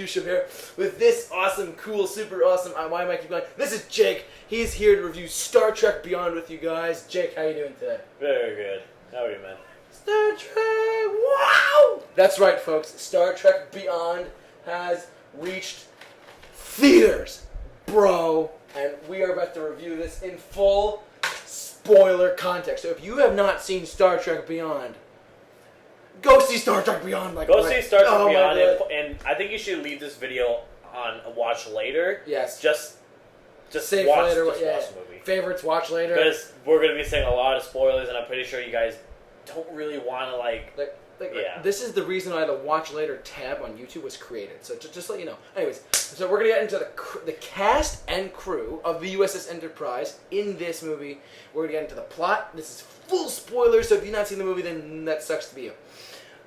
Show here with this awesome, cool, super awesome. Why am I keep going? This is Jake. He's here to review Star Trek Beyond with you guys. Jake, how you doing today? Very good. How are you, man? Star Trek, wow! That's right, folks. Star Trek Beyond has reached theaters, bro. And we are about to review this in full spoiler context. So if you have not seen Star Trek Beyond, go see Star Trek Beyond. Go see Star Trek Beyond, and I think you should leave this video on a watch later. Yes. Just save watch, later. just watch the movie. Favorites, watch later. Because we're going to be saying a lot of spoilers, and I'm pretty sure you guys don't really want to, like, this is the reason why the Watch Later tab on YouTube was created. So just let you know. Anyways, so we're going to get into the cast and crew of the USS Enterprise in this movie. We're going to get into the plot. This is full spoilers, so if you've not seen the movie, then that sucks to be you.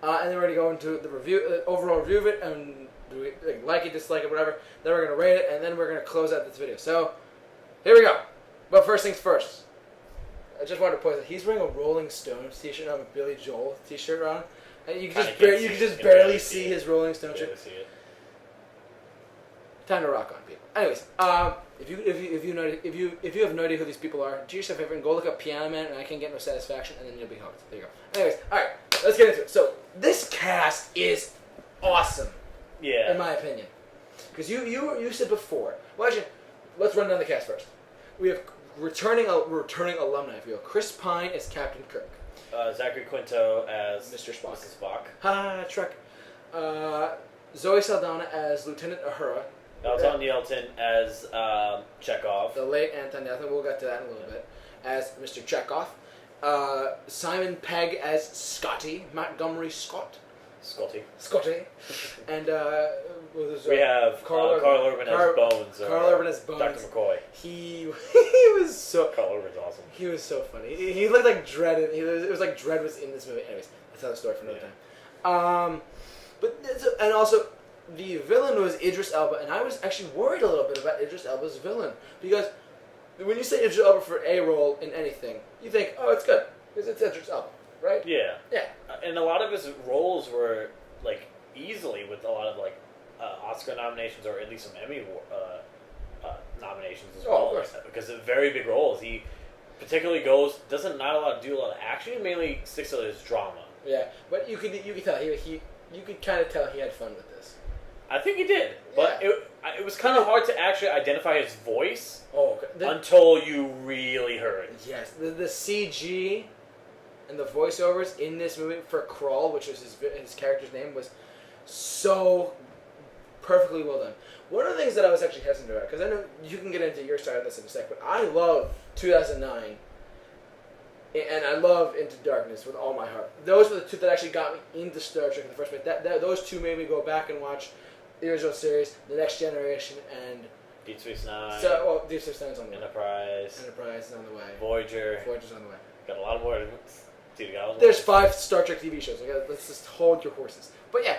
And then we're going to go into the review, overall review of it, and do we like it, dislike it, whatever. Then we're going to rate it, and then we're going to close out this video. So, here we go. But first things first. I just wanted to point out, he's wearing a Rolling Stones t-shirt, not a Billy Joel t-shirt on. And you can just barely see his Rolling Stones shirt. Time to rock on, people. Anyways, if you have no idea who these people are, do yourself a favor and go look up Piano Man, and I Can't Get No Satisfaction, and then you'll be hooked. There you go. Anyways, all right, let's get into it. So this cast is awesome. Yeah. In my opinion, because you said before. Well, actually, let's run down the cast first. We have returning alumni, if you will. Chris Pine as Captain Kirk. Zachary Quinto as Mr. Spock. Mr. Spock. Ha, Trek. Zoe Saldana as Lieutenant Uhura. Anton Yelton as Chekhov. The late Anton Yelton. We'll get to that in a little bit. As Mr. Chekhov. Simon Pegg as Scotty. Montgomery Scott. Scotty. And we have Carl Urban as Bones. Carl Urban as Bones. Dr. McCoy. He was so... Carl Urban's awesome. He was so funny. He looked like Dredd. It was like Dredd was in this movie. Anyways, that's another story for another time. And also, the villain was Idris Elba, and I was actually worried a little bit about Idris Elba's villain. Because when you say Idris Elba for a role in anything, you think, oh, it's good. Because it's Idris Elba. Right? Yeah. Yeah. And a lot of his roles were, like, easily with a lot of, like, Oscar nominations or at least some Emmy nominations as well. Of course. Because of very big roles. He particularly doesn't do a lot of action. He mainly sticks to his drama. Yeah. But you could tell, you could kind of tell he had fun with this. I think he did. But it was kind of hard to actually identify his voice until you really heard it. Yes. The CG... and the voiceovers in this movie for Krull, which was his character's name, was so perfectly well done. One of the things that I was actually hesitant about, because I know you can get into your side of this in a sec, but I love 2009, and I love Into Darkness with all my heart. Those were the two that actually got me into Star Trek in the first place. Those two made me go back and watch the original series, The Next Generation, and... Deep Space Nine. Deep Space Nine's on the way. Enterprise is on the way. Voyager's on the way. Got a lot more... There's 5 Star Trek TV shows. Let's just hold your horses. But yeah,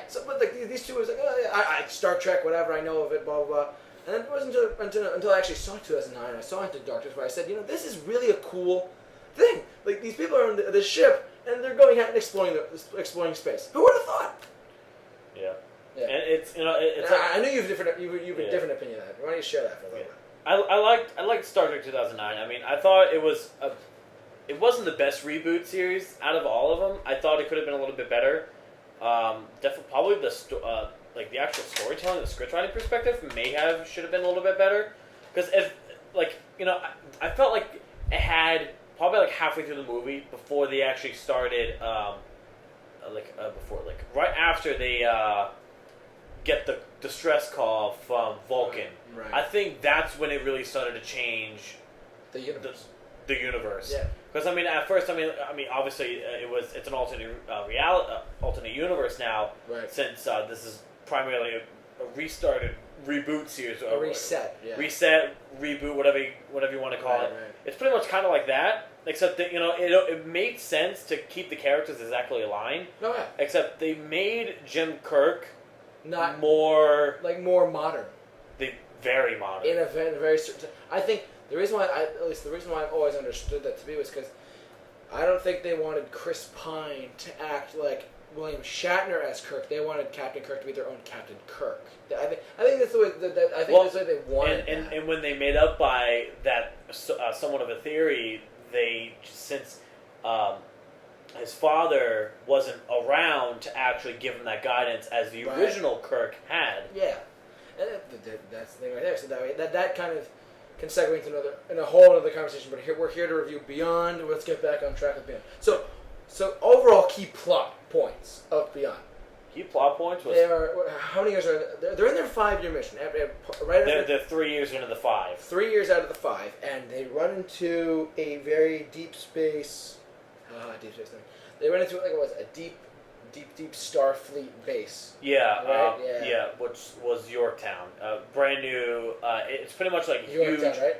these two was like, I Star Trek, whatever, I know of it, blah, blah, blah. And then it wasn't until I actually saw 2009, I saw Into Darkness, where I said, this is really a cool thing. Like, these people are on the ship, and they're going out and exploring space. Who would have thought? Yeah. Yeah. And it's, I know you have a different opinion of that. Why don't you share that for a little bit? I liked Star Trek 2009. I mean, I thought it was it wasn't the best reboot series out of all of them. I thought it could have been a little bit better. Definitely, probably the actual storytelling, the script writing perspective should have been a little bit better. Because I felt like it had probably like halfway through the movie before they actually started, right after they get the distress call from Vulcan. Right. I think that's when it really started to change the universe. The universe. Yeah. Because at first, obviously, it's an alternate universe now. Right. Since this is primarily a restarted reboot series. A reset. Yeah. Reset, reboot, whatever you want to call it. Right. It's pretty much kind of like that, except that it made sense to keep the characters exactly aligned. No, yeah. Except they made Jim Kirk not more modern. Very modern. In a very certain. I think. The reason why I've always understood that to be was because I don't think they wanted Chris Pine to act like William Shatner as Kirk. They wanted Captain Kirk to be their own Captain Kirk. I think that's the way. That's the way they wanted. And when they made up by that somewhat of a theory, since his father wasn't around to actually give him that guidance as the original Kirk had. Yeah, and that's the thing right there. So that kind of can segue into a whole other conversation. But we're here to review Beyond. Let's get back on track with Beyond. So overall key plot points of Beyond. Key plot points was... How many years are they? They're in their 5-year mission. They're 3 years into the 5. 3 years out of the 5, and they run into a very deep space... deep space thing. They run into, a deep Starfleet base. Yeah, right? yeah, which was Yorktown. Brand new... it's pretty much like Yorktown,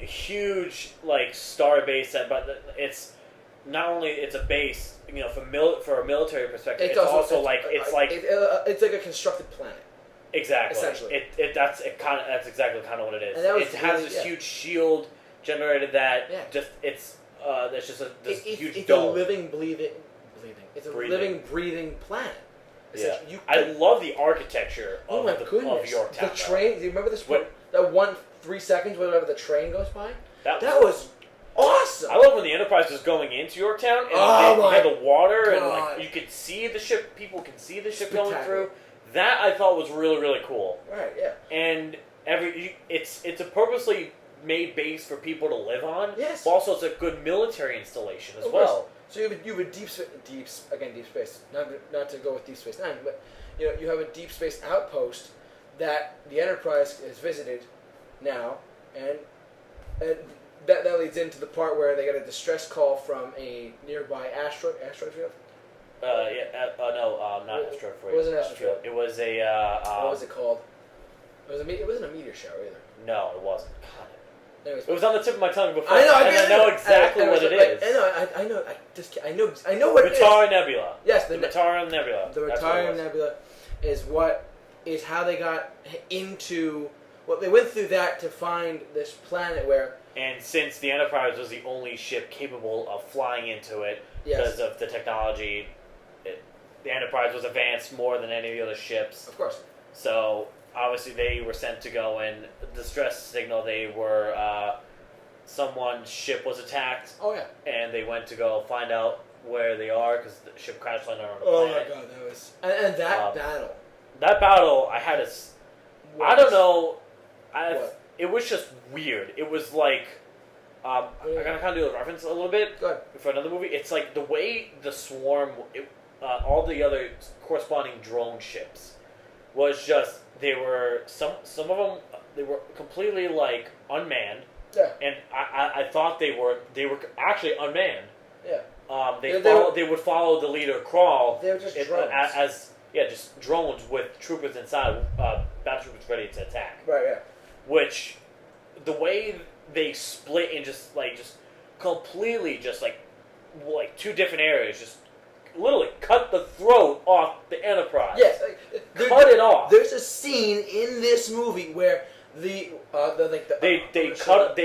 huge, star base, but it's... Not only it's a base, for a military perspective, it's like a constructed planet. Exactly. Essentially, that's exactly kind of what it is. And it has this huge shield generated that it's just this huge it's dome. A living, breathing planet. Yeah. I love the architecture of Yorktown. The train. Do you remember this? That 3 seconds whenever the train goes by. That was awesome. I love when the Enterprise was going into Yorktown and they had the water and you could see the ship. People can see the ship going through. That I thought was really, really cool. Right. Yeah. And it's a purposely made base for people to live on. Yes. But also, it's a good military installation as well. So you have a deep space. Not to go with Deep Space Nine, but you have a deep space outpost that the Enterprise has visited now, and that leads into the part where they get a distress call from a nearby asteroid field. No, not asteroid field. It wasn't asteroid field. It was a. What was it called? It wasn't a meteor shower either. No, it wasn't. God. Anyways, it was on the tip of my tongue before. I know exactly what it is. I know what it is. Mutara Nebula. Yes, the Mutara Nebula. The Mutara Nebula is how they got into. Well, they went through that to find this planet where. And since the Enterprise was the only ship capable of flying into it because of the technology, the Enterprise was advanced more than any of the other ships. Of course. So obviously they were sent to go and distress signal. They were someone's ship was attacked. Oh yeah. And they went to go find out where they are because the ship crashed landed on a planet. planet. Oh my god, that was and that battle. That battle, I had a. I don't know. It was just weird. It was like, I gotta kind of do a reference a little bit for another movie. It's like the way the swarm, all the other corresponding drone ships, was just they were some of them they were completely unmanned. Yeah. And I thought they were actually unmanned. Yeah. They would follow the leader Crawl. They were just drones. Just drones with troopers inside, battle troopers ready to attack. Right. Yeah. Which, the way they split in just completely two different areas, just literally cut the throat off the Enterprise. Yes, cut it off. There's a scene in this movie where they cut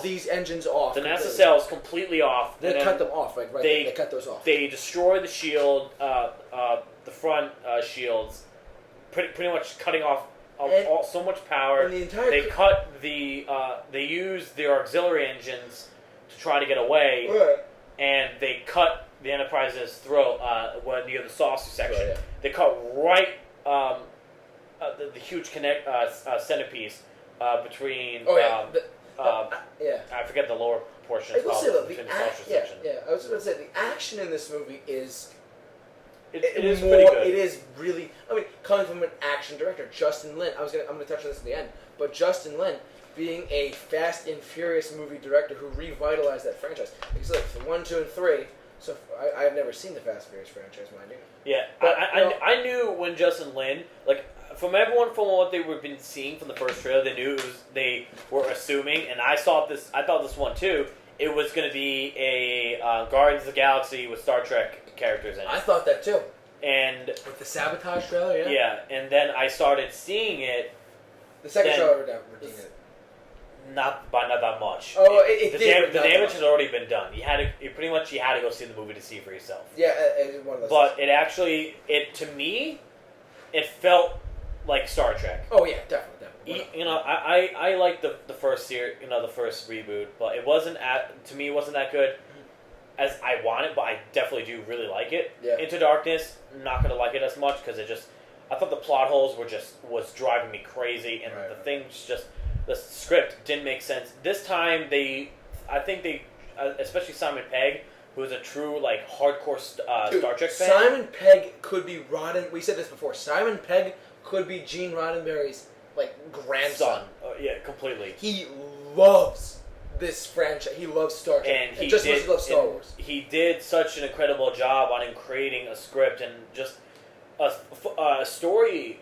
these engines off. The NASA cells completely off. They cut them off. They cut those off. They destroy the shield, the front shields, pretty much cutting off. So much power. And the entire they use their auxiliary engines to try to get away, and they cut the Enterprise's throat near the saucer section. Right, yeah. They cut the huge centerpiece between. I forget the lower portion. I will say though, between the saucer section. I was going to say the action in this movie is. It is pretty good. It is really. I mean, coming from an action director, Justin Lin. I'm gonna touch on this at the end, but Justin Lin, being a Fast and Furious movie director who revitalized that franchise. Because look, for 1, 2, and 3. So I've never seen the Fast and Furious franchise, mind you. Yeah, but I knew when Justin Lin, from what they were been seeing from the first trailer, they were assuming, and I thought this one too. It was going to be a Guardians of the Galaxy with Star Trek characters in it. I thought that too. And with the sabotage trailer, yeah. Yeah, and then I started seeing it. The second trailer redeemed it. not that much. Oh, the damage had already been done. You had to go see the movie to see for yourself. Yeah, it's one of those. But to me, it felt like Star Trek. Oh yeah, definitely. I liked the first series, the first reboot, but it wasn't that good as I wanted. But I definitely do really like it. Yeah. Into Darkness, not gonna like it as much because I thought the plot holes was driving me crazy, and the script didn't make sense. This time I think they, especially Simon Pegg, who is a true hardcore Star Trek fan. Simon Pegg could be we said this before. Simon Pegg could be Gene Roddenberry's grandson. Yeah, completely. He loves this franchise. He loves Star Trek, and he loves Star Wars. He did such an incredible job on creating a script and just a story,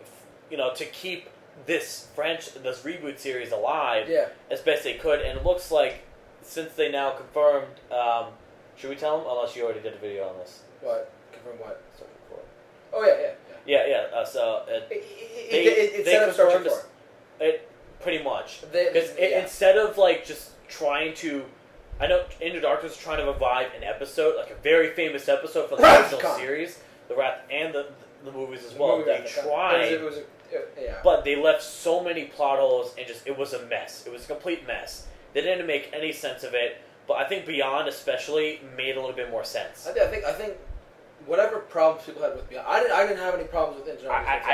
to keep this reboot series alive as best they could. And it looks like, since they now confirmed, should we tell them? Unless you already did a video on this. What? Confirm what? Star Trek 4. Oh yeah. So it set up Star Trek 4. It pretty much because instead of just trying to, I know Into Darkness was trying to revive an episode, a very famous episode from the original series, The Wrath, and the movies as well. They tried, but they left so many plot holes and it was a mess. It was a complete mess. They didn't make any sense of it. But I think Beyond, especially, made a little bit more sense. I think whatever problems people had with Beyond, I didn't have any problems with Into Darkness.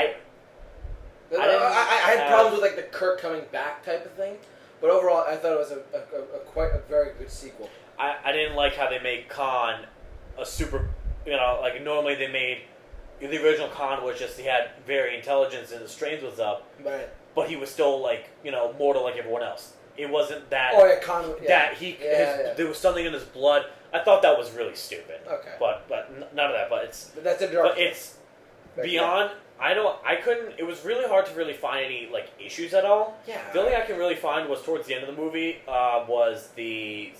I had problems with the Kirk coming back type of thing, but overall I thought it was a very good sequel. I didn't like how they made Khan a super, normally they made, the original Khan was just, he had very intelligence and the strains was up, right. But he was still mortal like everyone else. It wasn't that. Oh yeah, Khan. Yeah. That there was something in his blood. I thought that was really stupid. Okay. But none of that. But that's Into Darkness. But it's Beyond. I couldn't. It was really hard to really find any issues at all. Yeah. The only thing I can really find was towards the end of the movie. Was the.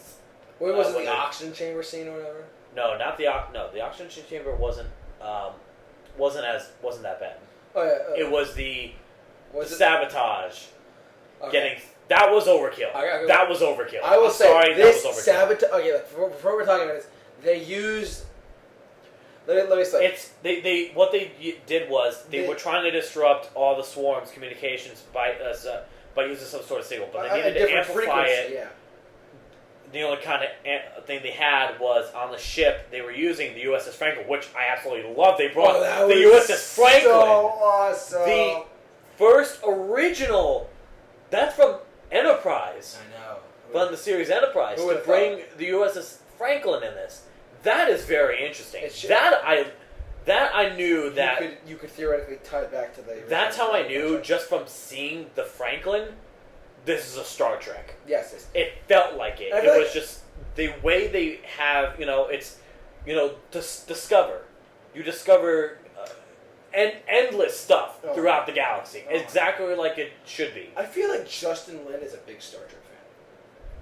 What was it? The oxygen chamber scene or whatever? No, not the the oxygen chamber wasn't that bad. Oh yeah. It was the sabotage. Okay. That was overkill. That was overkill. I will say, sorry, this that was overkill. sabotage. Okay, before we're talking about this, they used. Let me say. They what they did was they were trying to disrupt all the swarm's communications by using some sort of signal, but they needed to amplify it. Yeah. The only kind of thing they had was on the ship they were using the USS Franklin, which I absolutely love. They brought the USS Franklin. So awesome. The first original. That's from Enterprise. I know. From the series Enterprise to bring the USS Franklin in this. That is very interesting. That I knew that you could theoretically tie it back to the. That's how I knew just from seeing the Franklin. This is a Star Trek. Yes, it felt like it. It was just the way they have. It's discover. You discover. And endless stuff throughout the galaxy, exactly like it should be. I feel like Justin Lin is a big Star Trek fan.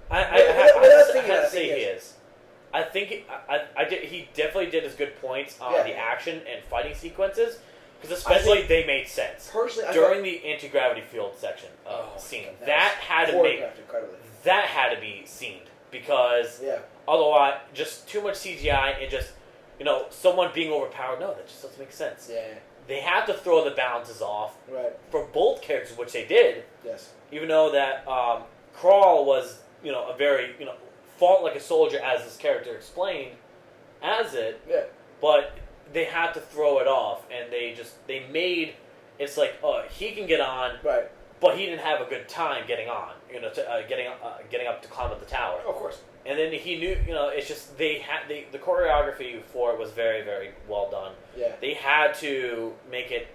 I have to say he is. I think he definitely did his good points on the action and fighting sequences, because especially they made sense. Personally, during the anti-gravity field section scene, that had to be seen, because otherwise, just too much CGI and just someone being overpowered. No, that just doesn't make sense. Yeah. They had to throw the balances off for both characters, which they did. Yes. Even though that Crawl was, a very, fought like a soldier, as this character explained, as it. Yeah. But they had to throw it off, and they made it's like, he can get on, right? But he didn't have a good time getting on, getting up to climb up the tower. Of course. And then he knew, it's just the choreography for it was very, very well done. Yeah. They had to make it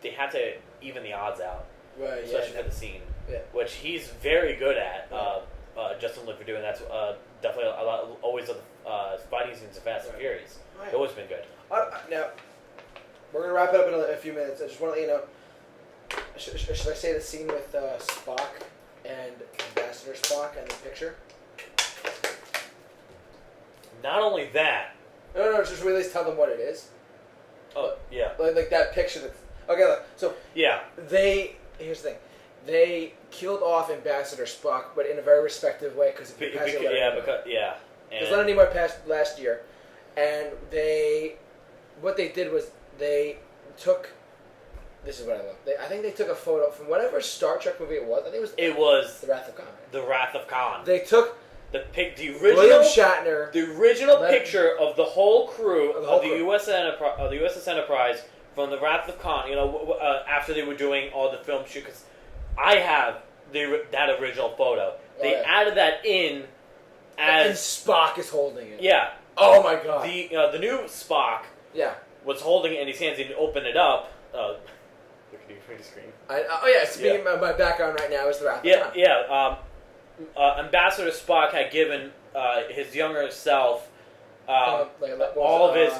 they had to even the odds out. Right, especially for the scene. Yeah. Which he's very good at, Justin Lin, for doing. That's definitely always fighting scenes of Fast and Furious. Right. It's always been good. Now, we're going to wrap it up in a few minutes. I just want to let you know, should I say the scene with Spock and Ambassador Spock and the picture? Not only that. No, just really tell them what it is. Oh, yeah. Like that picture. Okay, look, so... Yeah. Here's the thing. they killed off Ambassador Spock, but in a very respective way because he passed away. Because Leonard Nimoy passed last year, and what they did was they took. This is what I love. I think they took a photo from whatever Star Trek movie it was. I think it was The Wrath of Khan. Right? The Wrath of Khan. They took the original William Shatner, the original picture of the whole crew of the USS Enterprise from The Wrath of Khan. You know, after they were doing all the film shoot, because I have that original photo. They added that in and Spock is holding it. Yeah. Oh my god. The new Spock. Yeah. Was holding it in his hands and opened it up. Look at your green screen. Speaking of my background right now is The Wrath of Khan. Yeah. Ambassador Spock had given his younger self all of his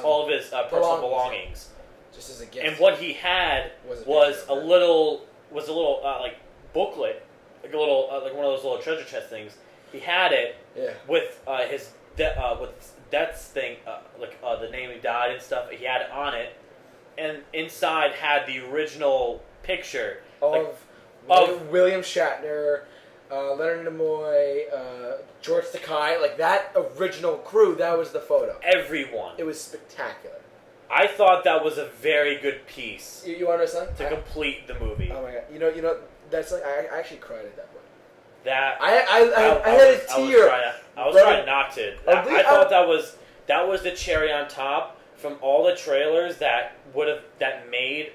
personal belongings, just as a gift. and what he had was a little like booklet, like a little like one of those little treasure chest things. He had it with his with death's thing, the name he died and stuff. He had it on it, and inside had the original picture of William Shatner, Leonard Nimoy, George Takei, like that original crew. That was the photo. Everyone. It was spectacular. I thought that was a very good piece. You want to know something? To complete the movie. Oh my god! You know that's like I actually cried at that point. That I had a tear. I was trying not to. I thought that was the cherry on top from all the trailers that made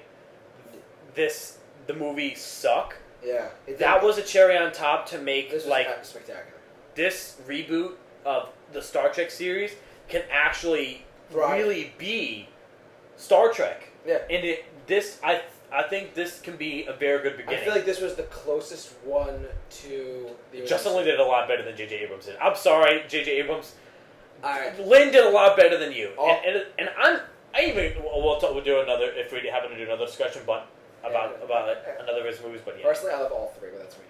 the movie suck. Yeah, that was a cherry on top to make spectacular. This reboot of the Star Trek series can actually really be Star Trek. Yeah, and I think this can be a very good beginning. I feel like this was the closest one to the Justin Lin did a lot better than J.J. Abrams did. I'm sorry, J.J. Abrams. Lin did a lot better than you. And we'll do another if we happen to do another discussion, but about another of his movies. But yeah, personally, I love all three, but that's me.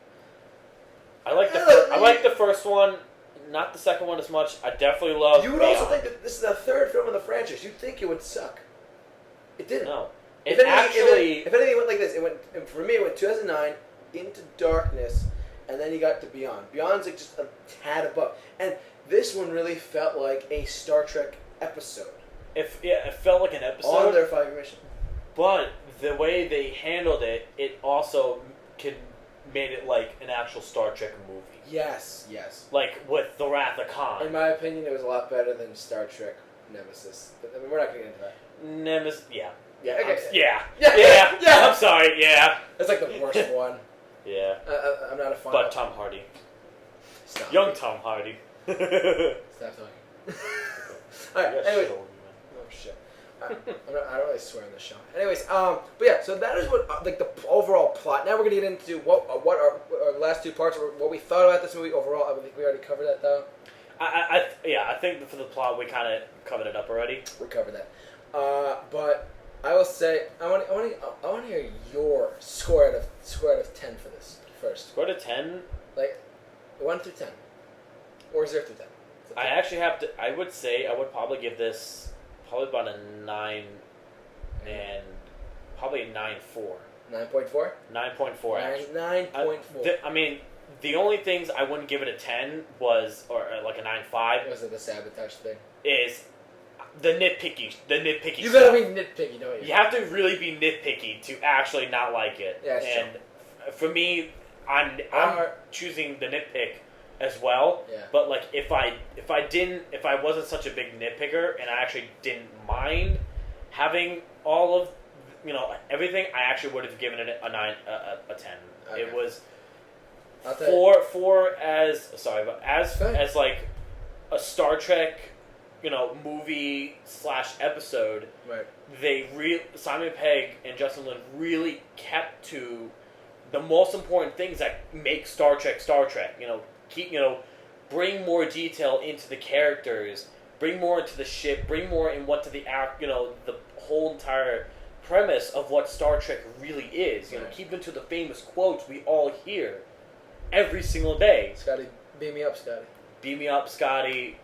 I like the first one, not the second one as much. I definitely love. You would also think that this is the third film in the franchise. You'd think it would suck. It didn't. No. If anything, it went like this. It went for me. It went 2009 Into Darkness, and then you got to Beyond. Beyond's like just a tad above, and this one really felt like a Star Trek episode. It felt like an episode on their 5-year mission. But the way they handled it, it also made it like an actual Star Trek movie. Yes. Like with The Wrath of Khan. In my opinion, it was a lot better than Star Trek Nemesis. But I mean, we're not going to get into that. Nemesis, yeah. Yeah, okay. Yeah. I'm sorry, yeah. That's like the worst one. Yeah. I'm not a fan. But Tom Hardy. Stop. Young Tom Hardy. Stop talking. Alright, anyway. Oh, shit. I don't really swear on this show. Anyways, but yeah, so that is what like the overall plot. Now we're gonna get into what our last two parts, or what we thought about this movie overall. I think we already covered that though. I think for the plot we kind of covered it up already. We covered that, but I will say I want to hear your score out of 10 for this first. Score out of 10, like 1 through 10, or 0 through 10. I actually have to. I would say I would probably give this probably about a 9 and probably a 9.4. 9.4? 9.4 actually. 9.4. I mean, the only things I wouldn't give it a 10 was, or like a 9.5. Was it the sabotage thing? Is the nitpicky You stuff. gotta be nitpicky, don't you? You have to really be nitpicky to actually not like it. Yeah, and for me, I'm choosing the nitpick as well. Yeah. But like if I wasn't such a big nitpicker and I actually didn't mind having all of everything, I actually would have given it a 10. Okay. It was as like a Star Trek movie / episode. Right. Simon Pegg and Justin Lin really kept to the most important things that make Star Trek Star Trek. Bring more detail into the characters, bring more into the ship, bring more in what to the the whole entire premise of what Star Trek really is. Keep into the famous quotes we all hear every single day. Scotty, beam me up, Scotty. Beam me up, Scotty.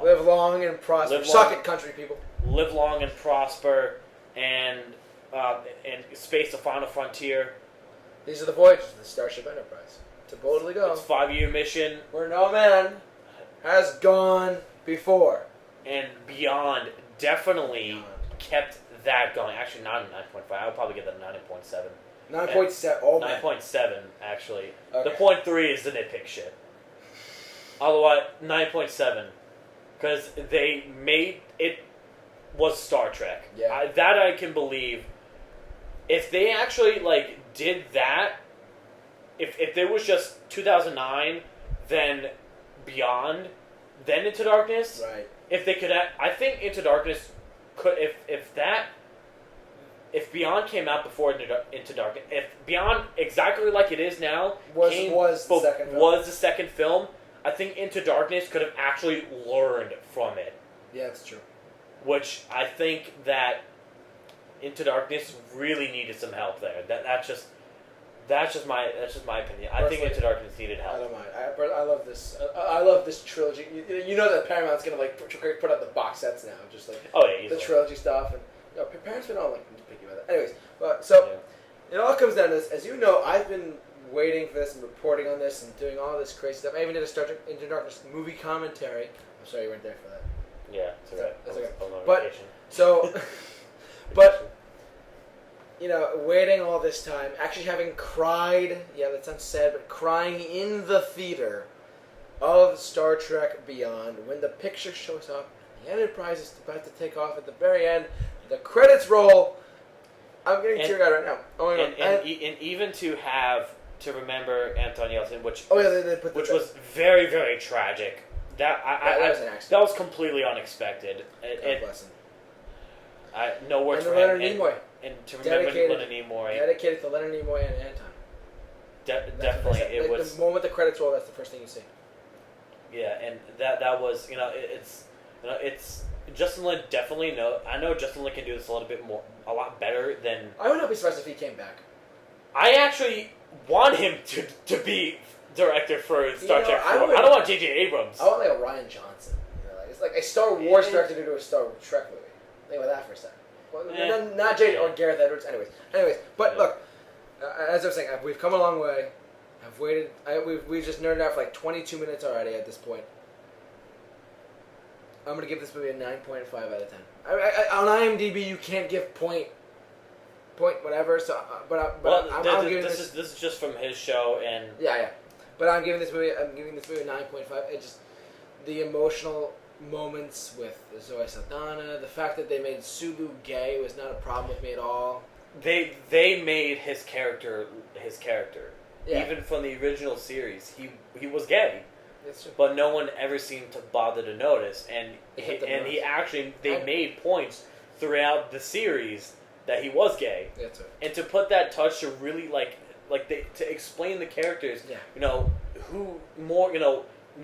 Live long and prosper. Suck it, country people. Live long and prosper, and space the final frontier. These are the voyages of the Starship Enterprise. To boldly go. It's a 5-year mission. Where no man has gone before. And Beyond definitely kept that going. Actually, not a 9.5. I would probably give that a 9.7. 9.7. Oh, man. 9.7, actually. Okay. The 0.3 is the nitpick shit. Otherwise, 9.7. Because they made it was Star Trek. Yeah. That I can believe. If they actually, did that, if there was just 2009, then Beyond, then Into Darkness. Right. If they could, I think Into Darkness could. If Beyond came out before Into Darkness, if Beyond exactly like it is now was the second film, I think Into Darkness could have actually learned from it. Yeah, that's true. Which I think that Into Darkness really needed some help there. That's just my opinion. I think Into Darkness needed help. I don't mind. I love this. I love this trilogy. You know that Paramount's gonna put out the box sets now, just the trilogy stuff, and Paramount's been all picky about that. Anyways, it all comes down to this. As you know, I've been waiting for this and reporting on this and doing all this crazy stuff. I even did a Star Trek Into Darkness movie commentary. I'm sorry you weren't there for that. Yeah, it's alright. That's okay. But but. Waiting all this time, actually having cried, that sounds sad, but crying in the theater of Star Trek Beyond, when the picture shows up, the Enterprise is about to take off at the very end, the credits roll, I'm getting teary-eyed right now. Oh my God. And even to remember Anton Yeltsin, which was very, very tragic. That was an accident. That was completely unexpected. God bless him. No words for him. Leonard Nimoy. And to remember Leonard Nimoy. Dedicated to Leonard Nimoy and Anton. Definitely. It was... The moment the credits roll, that's the first thing you see. Yeah, and that was, it's... Justin Lin definitely I know Justin Lin can do this a lot better than... I would not be surprised if he came back. I actually want him to be director for Star Trek 4. I don't want J.J. Abrams. I want a Ryan Johnson. It's like a Star Wars director to do a Star Trek movie. Think about that for a second. Well, not J.J. or Gareth Edwards. Anyways, but look, as I was saying, we've come a long way. I've waited. We've just nerded out for 22 minutes already at this point. I'm gonna give this movie a 9.5 out of 10. On IMDb, you can't give point whatever. So, I'm giving this is just from his show and yeah. But I'm giving this movie a 9.5. It just the emotional moments with Zoe Saldana, the fact that they made Sulu gay was not a problem with me at all. They made his character. Yeah. Even from the original series, he was gay. That's true. But no one ever seemed to bother to notice, and he actually made points throughout the series that he was gay. That's right. And to put that touch to really to explain the characters, who more,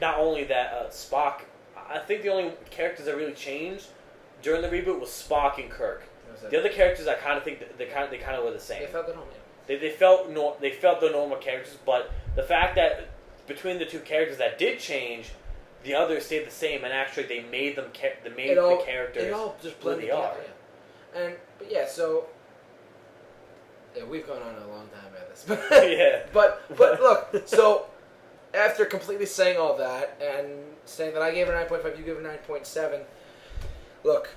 not only that Spock. I think the only characters that really changed during the reboot was Spock and Kirk. The other characters, I kind of think they kind of were the same. They felt at home. Yeah. They felt the normal characters, but the fact that between the two characters that did change, the others stayed the same, and actually they made the characters. It all just blended together. Yeah. So we've gone on a long time about this. Yeah. But look, so. After completely saying all that and saying that I gave it a 9.5, you gave it a 9.7, look,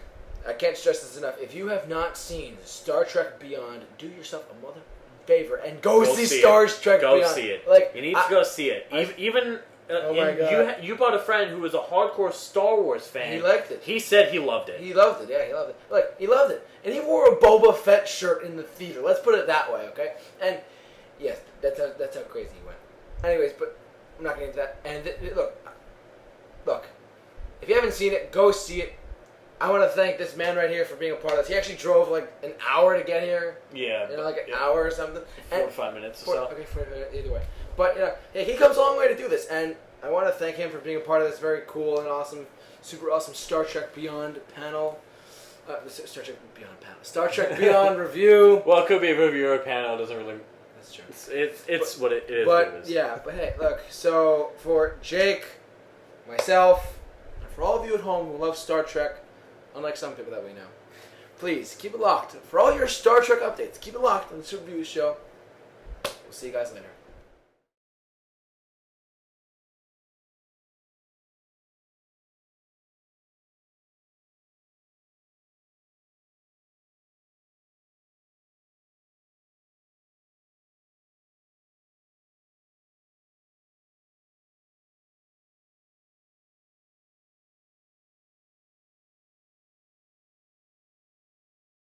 I can't stress this enough. If you have not seen Star Trek Beyond, do yourself a mother favor and go see Star Trek Beyond. Go see it. You need to go see it. Even my God. You brought a friend who was a hardcore Star Wars fan. He liked it. He said he loved it. He loved it. Yeah, he loved it. He loved it. And he wore a Boba Fett shirt in the theater. Let's put it that way, okay? And yes, that's how crazy he went. Anyways, but I'm not going to get into that. And look, if you haven't seen it, go see it. I want to thank this man right here for being a part of this. He actually drove an hour to get here. Yeah. An hour or something. 4 or 5 minutes or so. Okay, either way. But, he comes a long way to do this. And I want to thank him for being a part of this very cool and awesome, super awesome Star Trek Beyond panel. Star Trek Beyond panel. Star Trek Beyond review. Well, it could be a review or a panel. It doesn't really... That's true. It's what it is. But, yeah. But, hey, look. So, for Jake, myself, and for all of you at home who love Star Trek, unlike some people that we know, please keep it locked. For all your Star Trek updates, keep it locked on the Super Review Show. We'll see you guys later.